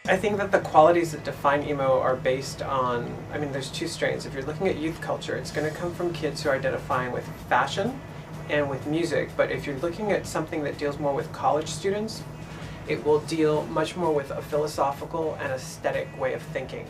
I think that the qualities that define emo are based on, I mean, there's two strains. If you're looking at youth culture, it's going to come from kids who are identifying with fashion and with music. But if you're looking at something that deals more with college students, it will deal much more with a philosophical and aesthetic way of thinking.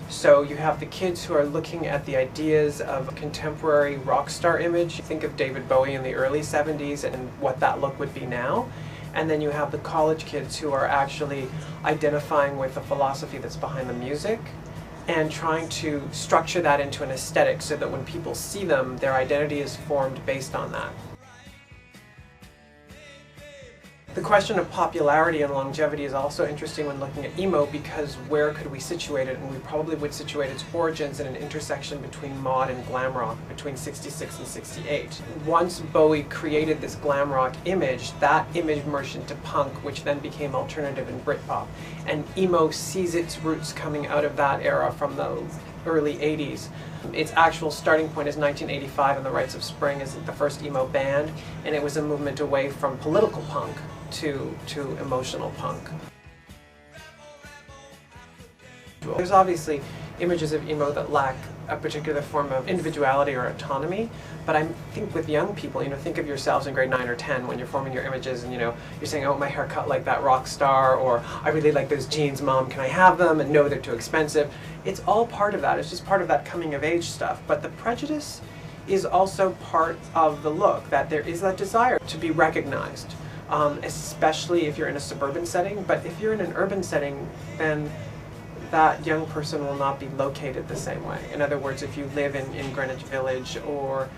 So you have the kids who are looking at the ideas of contemporary rock star image. Think of David Bowie in the early 70s and what that look would be now. And then you have the college kids who are actually identifying with the philosophy that's behind the music and trying to structure that into an aesthetic so that when people see them, their identity is formed based on that. The question of popularity and longevity is also interesting when looking at emo, because where could we situate it? And we probably would situate its origins in an intersection between mod and glam rock between 66 and 68. Once Bowie created this glam rock image, that image merged into punk, which then became alternative and Britpop. And emo sees its roots coming out of that era from the early 80s. Its actual starting point is 1985, and the Rites of Spring is the first emo band, and it was a movement away from political punk to emotional punk. There's obviously images of emo that lack a particular form of individuality or autonomy, but I think with young people, think of yourselves in grade 9 or 10 when you're forming your images and you're saying, oh, my hair cut like that rock star, or I really like those jeans, Mom, can I have them? And no, they're too expensive. It's all part of that. It's just part of that coming of age stuff. But the prejudice is also part of the look, that there is that desire to be recognized, especially if you're in a suburban setting. But if you're in an urban setting, then that young person will not be located the same way. In other words, if you live in Greenwich Village or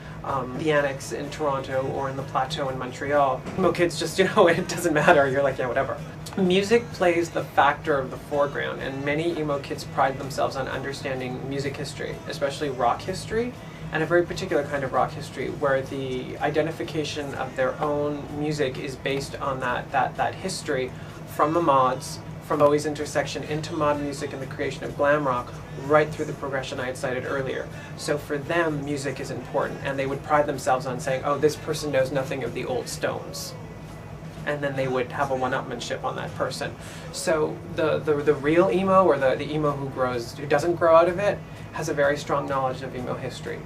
the Annex in Toronto or in the Plateau in Montreal, emo kids just, it doesn't matter. You're like, yeah, whatever. Music plays the factor of the foreground, and many emo kids pride themselves on understanding music history, especially rock history, and a very particular kind of rock history where the identification of their own music is based on that history from the mods, from Bowie's intersection into mod music and the creation of glam rock, right through the progression I had cited earlier. So for them, music is important, and they would pride themselves on saying, oh, this person knows nothing of the old Stones. And then they would have a one-upmanship on that person. So the real emo, or the emo who doesn't grow out of it, has a very strong knowledge of emo history.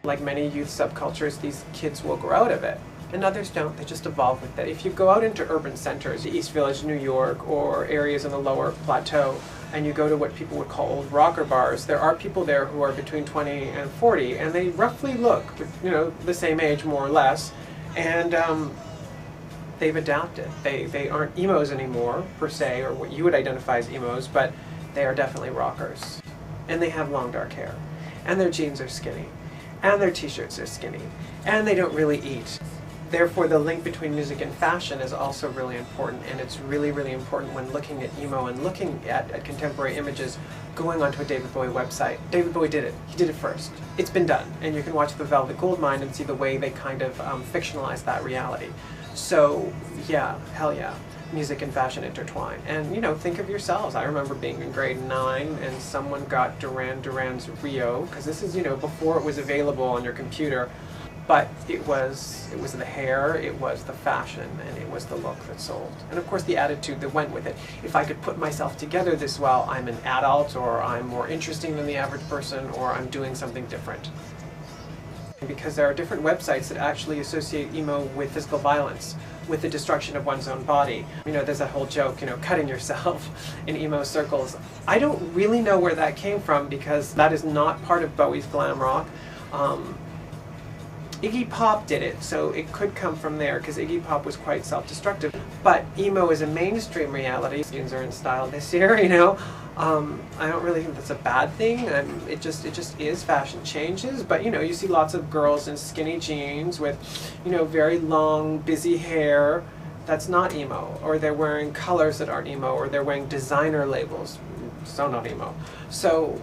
Like many youth subcultures, these kids will grow out of it. And others don't, they just evolve with it. If you go out into urban centers, East Village, New York, or areas in the lower plateau, and you go to what people would call old rocker bars, there are people there who are between 20 and 40, and they roughly look, the same age, more or less, and they've adapted. They aren't emos anymore, per se, or what you would identify as emos, but they are definitely rockers. And they have long dark hair, and their jeans are skinny, and their t-shirts are skinny, and they don't really eat. Therefore, the link between music and fashion is also really important, and it's really, really important when looking at emo and looking at contemporary images, going onto a David Bowie website. David Bowie did it. He did it first. It's been done, and you can watch The Velvet Goldmine and see the way they kind of fictionalize that reality. So, yeah, hell yeah, music and fashion intertwine. And, think of yourselves. I remember being in grade 9 and someone got Duran Duran's Rio, because this is, before it was available on your computer. But it was the hair, it was the fashion, and it was the look that sold. And of course the attitude that went with it. If I could put myself together this well, I'm an adult, or I'm more interesting than the average person, or I'm doing something different. Because there are different websites that actually associate emo with physical violence, with the destruction of one's own body. There's that whole joke, cutting yourself in emo circles. I don't really know where that came from, because that is not part of Bowie's glam rock. Iggy Pop did it, so it could come from there, because Iggy Pop was quite self-destructive. But emo is a mainstream reality. Jeans are in style this year, I don't really think that's a bad thing. It just is. Fashion changes, but you see lots of girls in skinny jeans with, very long, busy hair. That's not emo. Or they're wearing colors that aren't emo, or they're wearing designer labels. So not emo. So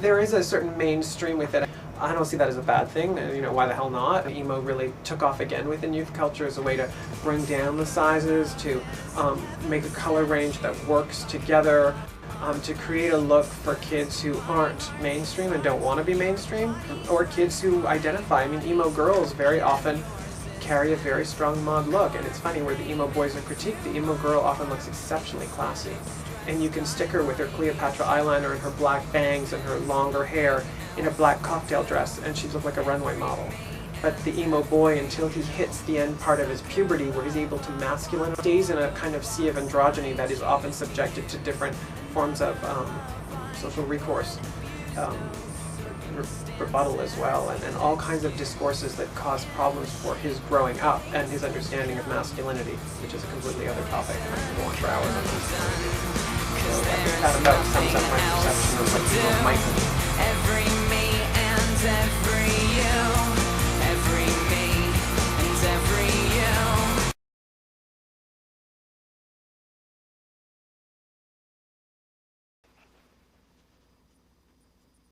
there is a certain mainstream with it. I don't see that as a bad thing, why the hell not? Emo really took off again within youth culture as a way to bring down the sizes, to make a color range that works together, to create a look for kids who aren't mainstream and don't want to be mainstream, or kids who identify. Emo girls very often carry a very strong mod look. And it's funny, where the emo boys are critiqued, the emo girl often looks exceptionally classy. And you can stick her with her Cleopatra eyeliner and her black bangs and her longer hair in a black cocktail dress, and she'd look like a runway model. But the emo boy, until he hits the end part of his puberty where he's able to masculine, stays in a kind of sea of androgyny that is often subjected to different forms of social recourse, rebuttal as well, and all kinds of discourses that cause problems for his growing up and his understanding of masculinity, which is a completely other topic, and I can go on for hours on this. So I think that about sums up my perception of what emo might be.